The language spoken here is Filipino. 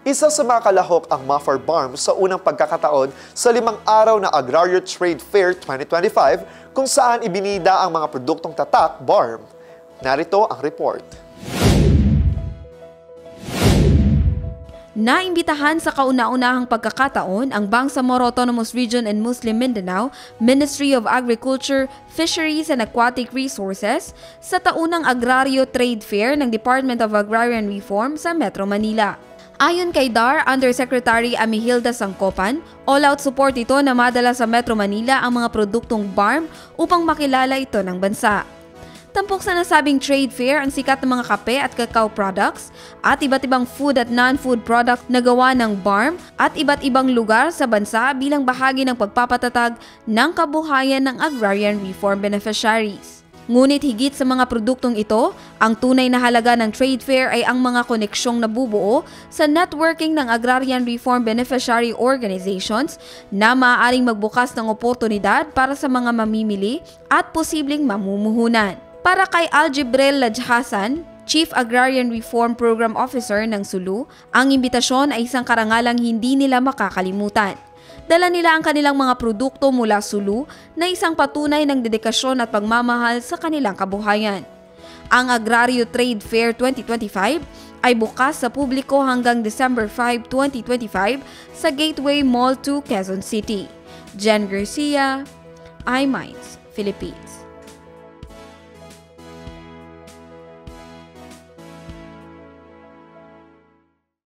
Isa sa mga kalahok ang Mafar Barm sa unang pagkakataon sa 5 araw na Agrario Trade Fair 2025 kung saan ibinida ang mga produktong tatak Barm. Narito ang report. Naimbitahan sa kauna-unahang pagkakataon ang Bangsamoro Autonomous Region and Muslim Mindanao Ministry of Agriculture, Fisheries and Aquatic Resources sa taunang Agrario Trade Fair ng Department of Agrarian Reform sa Metro Manila. Ayon kay DAR Undersecretary Amihilda Sangkopan, all-out support ito na madala sa Metro Manila ang mga produktong Barm upang makilala ito ng bansa. Tampok sa nasabing trade fair ang sikat ng mga kape at cacao products at iba't ibang food at non-food product na gawa ng Barm at iba't ibang lugar sa bansa bilang bahagi ng pagpapatatag ng kabuhayan ng agrarian reform beneficiaries. Ngunit higit sa mga produktong ito, ang tunay na halaga ng trade fair ay ang mga koneksyong nabubuo sa networking ng agrarian reform beneficiary organizations na maaaring magbukas ng oportunidad para sa mga mamimili at posibleng mamumuhunan. Para kay Aljibrel Lajhasan, Chief Agrarian Reform Program Officer ng Sulu, ang imbitasyon ay isang karangalang hindi nila makakalimutan. Dala nila ang kanilang mga produkto mula Sulu na isang patunay ng dedikasyon at pagmamahal sa kanilang kabuhayan. Ang Agrario Trade Fair 2025 ay bukas sa publiko hanggang December 5, 2025 sa Gateway Mall 2, Quezon City. Jen Garcia, iMinds, Philippines.